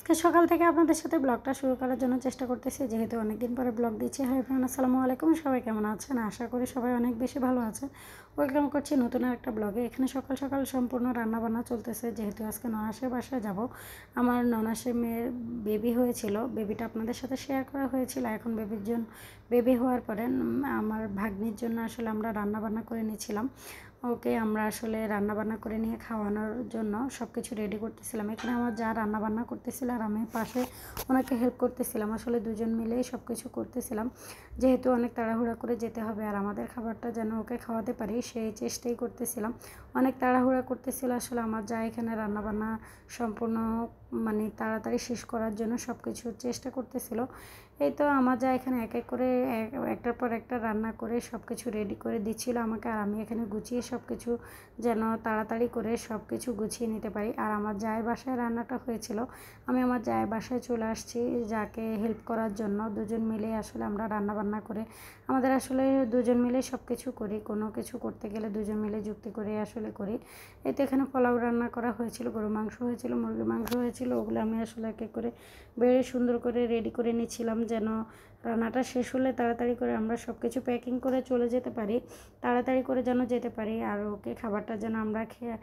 আজকে সকাল থেকে আপনাদের সাথে ব্লগটা শুরু করার জন্য চেষ্টা করতেছি, যেহেতু অনেকদিন পরে ব্লগ দিচ্ছি। হাই ফ্রেন্ড, আসসালামু আলাইকুম। সবাই কেমন আছেন? আশা করি সবাই অনেক বেশি ভালো আছে। ওয়েলকাম করছি নতুন একটা ব্লগে। এখানে সকাল সকাল সম্পূর্ণ রান্নাবান্না চলতেছে, যেহেতু আজকে ননাসের বাসায় যাব। আমার ননাসের মেয়ের বেবি হয়েছিল, বেবিটা আপনাদের সাথে শেয়ার করা হয়েছিল। এখন বেবি হওয়ার পরে আমার ভাগ্নির জন্য আসলে আমরা রান্নাবান্না করে নিয়েছিলাম। ওকে আমরা আসলে রান্নাবান্না করে নিয়ে খাওয়ানোর জন্য সব কিছু রেডি করতেছিলাম। এখানে আমার যা রান্নাবান্না করতেছিল আর আমি পাশে ওনাকে হেল্প করতেছিলাম। আসলে দুজন মিলেই সব কিছু করতেছিলাম, যেহেতু অনেক তাড়াহুড়া করে যেতে হবে আর আমাদের খাবারটা যেন ওকে খাওয়াতে পারি সেই চেষ্টাই করতেছিলাম। অনেক তাড়াহুড়া করতেছিল আসলে আমার যা এখানে রান্নাবান্না সম্পূর্ণ তাড়াতাড়ি শেষ করার জন্য সব কিছু চেষ্টা করতেছিল। এই তো আমার যা এখানে এক এক করে একটার পর একটা রান্না করে সব কিছু রেডি করে দিচ্ছিল আমাকে, আর আমি এখানে গুছিয়ে সব কিছু যেন তাড়াতাড়ি করে সব কিছু গুছিয়ে নিতে পারি। আর আমার জায়ের বাসায় রান্নাটা হয়েছিল, আমি আমার জায়ের বাসায় চলে আসছি যাকে হেল্প করার জন্য। দুজন মিলে আসলে আমরা রান্না বান্না করে আমাদের আসলে দুজন মিলে সব কিছু করি, কোনো কিছু করতে গেলে দুজন মিলে যুক্তি করে আসলে করি। এই তো এখানে পোলাও রান্না করা হয়েছিল, গরু মাংস হয়েছিল, মুরগির মাংস হয়েছিল। ওগুলো আমি আসলে এক এক করে বেড়ে সুন্দর করে রেডি করে নিচ্ছিলাম, যেন রান্নাটা শেষ হলে তাড়াতাড়ি করে আমরা সব কিছু প্যাকিং করে চলে যেতে পারি, তাড়াতাড়ি করে যেন যেতে পারি। আর ওকে খাবারটা যেন আমরা খেয়ে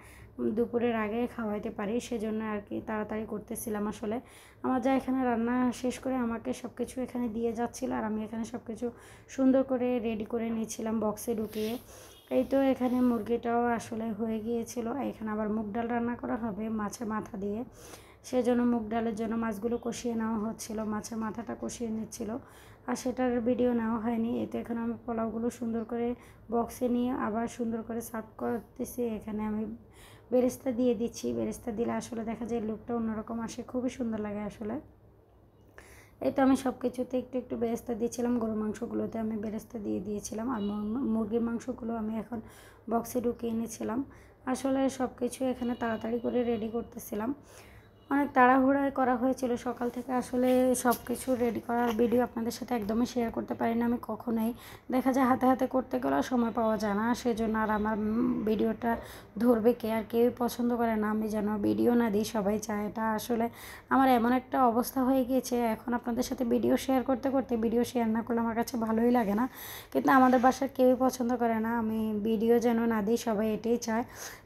দুপুরের আগে খাওয়াইতে পারি, সেজন্য আর কি তাড়াতাড়ি করতেছিলাম। আসলে আমার যা এখানে রান্না শেষ করে আমাকে সব কিছু এখানে দিয়ে যাচ্ছিলো, আর আমি এখানে সব কিছু সুন্দর করে রেডি করে নিয়েছিলাম বক্সে ঢুকিয়ে। এই তো এখানে মুরগিটাও আসলে হয়ে গিয়েছিল। এখানে আবার মুগ ডাল রান্না করা হবে মাছের মাথা দিয়ে, সেজন্য মুগ ডালের জন্য মাছগুলো কষিয়ে নেওয়া হচ্ছিল, মাছের মাথাটা কষিয়ে নিচ্ছিল, আর সেটার ভিডিও নেওয়া হয়নি। এতে এখানে আমি পোলাওগুলো সুন্দর করে বক্সে নিয়ে আবার সুন্দর করে সার্ভ করতেছি। এখানে আমি বেরেস্তা দিয়ে দিচ্ছি, বেরেস্তা দিলে আসলে দেখা যায় লুকটা অন্যরকম আসে, খুবই সুন্দর লাগে আসলে। এই তো আমি সব কিছুতে একটু একটু বেরেস্তা দিয়েছিলাম, গরুর মাংসগুলোতে আমি বেরেস্তা দিয়ে দিয়েছিলাম, আর মুরগির মাংসগুলো আমি এখন বক্সে ঢুকিয়ে এনেছিলাম। আসলে সব কিছু এখানে তাড়াতাড়ি করে রেডি করতেছিলাম, অনেক তাড়াহুড়ায় করা হয়েছিল সকাল থেকে। আসলে সব কিছু রেডি করার ভিডিও আপনাদের সাথে একদমই শেয়ার করতে পারি না আমি কখনোই। দেখা যায় হাতে হাতে করতে গেলেও সময় পাওয়া যায় না, সেজন্য আর আমার ভিডিওটা ধরবে কে, আর কেউই পছন্দ করে না আমি যেন ভিডিও না দিই, সবাই চায়। এটা আসলে আমার এমন একটা অবস্থা হয়ে গিয়েছে, এখন আপনাদের সাথে ভিডিও শেয়ার করতে করতে ভিডিও শেয়ার না করলে আমার কাছে ভালোই লাগে না। কিন্তু আমাদের বাসার কেউই পছন্দ করে না আমি ভিডিও যেন না দিই, সবাই এটাই চায়।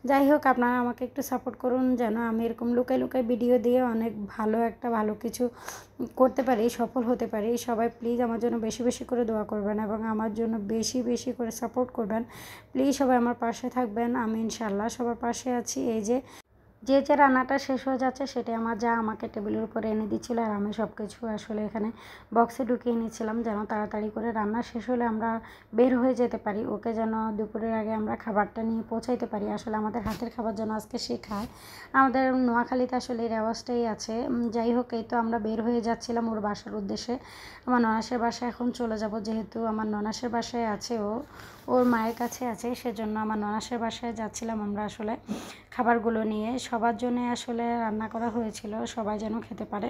যাই হোক, আপনারা আমাকে একটু সাপোর্ট করুন যেন আমি এরকম লুকাই লুকাই ভিডিও দিয়ে অনেক ভালো কিছু করতে পারি, সফল হতে পারি। সবাই প্লিজ আমার জন্য বেশি বেশি করে দোয়া করবেন এবং আমার জন্য বেশি বেশি করে সাপোর্ট করবেন। প্লিজ সবাই আমার পাশে থাকবেন, আমি ইনশাল্লাহ সবার পাশে আছি। এই যে রান্নাটা শেষ হয়ে যাচ্ছে সেটাই আমার যা আমাকে টেবিলের উপরে এনে দিচ্ছিলো, আর আমি সব কিছু আসলে এখানে বক্সে ঢুকিয়ে নিয়েছিলাম যেন তাড়াতাড়ি করে রান্না শেষ হলে আমরা বের হয়ে যেতে পারি, ওকে যেন দুপুরের আগে আমরা খাবারটা নিয়ে পৌঁছাইতে পারি। আসলে আমাদের হাতের খাবার যেন আজকে সে খায়, আমাদের নোয়াখালীতে আসলে এই রেওয়াজটাই আছে। যাই হোক, এই তো আমরা বের হয়ে যাচ্ছিলাম ওর বাসার উদ্দেশ্যে। আমার ননাসের বাসায় এখন চলে যাব, যেহেতু আমার ননাসের বাসায় আছে ওর মায়ের কাছে আছে, সেজন্য আমার ননাসের বাসায় যাচ্ছিলাম আমরা আসলে খাবারগুলো নিয়ে। সবার জন্য আসলে রান্না করা হয়েছিল, সবাই যেন খেতে পারে।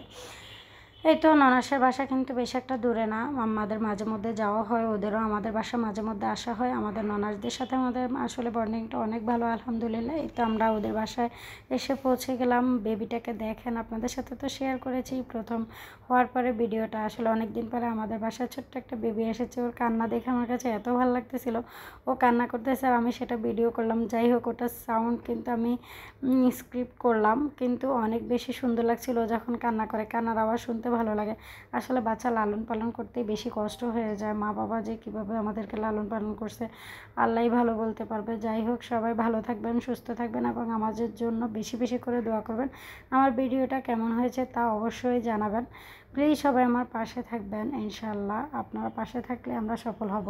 এই তো ননাসের বাসা কিন্তু বেশ একটা দূরে না, আমাদের মাঝে মধ্যে যাওয়া হয়, ওদেরও আমাদের বাসা মাঝে মধ্যে আসা হয়। আমাদের ননাসদের সাথে আমাদের আসলে বন্ডিংটা অনেক ভালো, আলহামদুলিল্লাহ। এই তো আমরা ওদের বাসায় এসে পৌঁছে গেলাম। বেবিটাকে দেখেন, আপনাদের সাথে তো শেয়ার করেছি প্রথম হওয়ার পরে ভিডিওটা। আসলে অনেক দিন পরে আমাদের বাসায় ছোট্ট একটা বেবি এসেছে, ওর কান্না দেখে আমার কাছে এত ভালো লাগতেছিল, ও কান্না করতেছে আর আমি সেটা ভিডিও করলাম। যাই হোক, ওটার সাউন্ড কিন্তু আমি স্ক্রিপ্ট করলাম, কিন্তু অনেক বেশি সুন্দর লাগছিল যখন কান্না করে। কান্নার আওয়াজ শুনতে ভালো লাগে। আসলে বাচ্চা লালন পালন করতেই বেশি কষ্ট হয়ে যায়, মা বাবা যে কীভাবে আমাদেরকে লালন পালন করছে আল্লাহই ভালো বলতে পারবে। যাই হোক, সবাই ভালো থাকবেন, সুস্থ থাকবেন এবং আমাদের জন্য বেশি বেশি করে দোয়া করবেন। আমার ভিডিওটা কেমন হয়েছে তা অবশ্যই জানাবেন। প্লিজ সবাই আমার পাশে থাকবেন, ইনশাআল্লাহ আপনারা পাশে থাকলে আমরা সফল হব।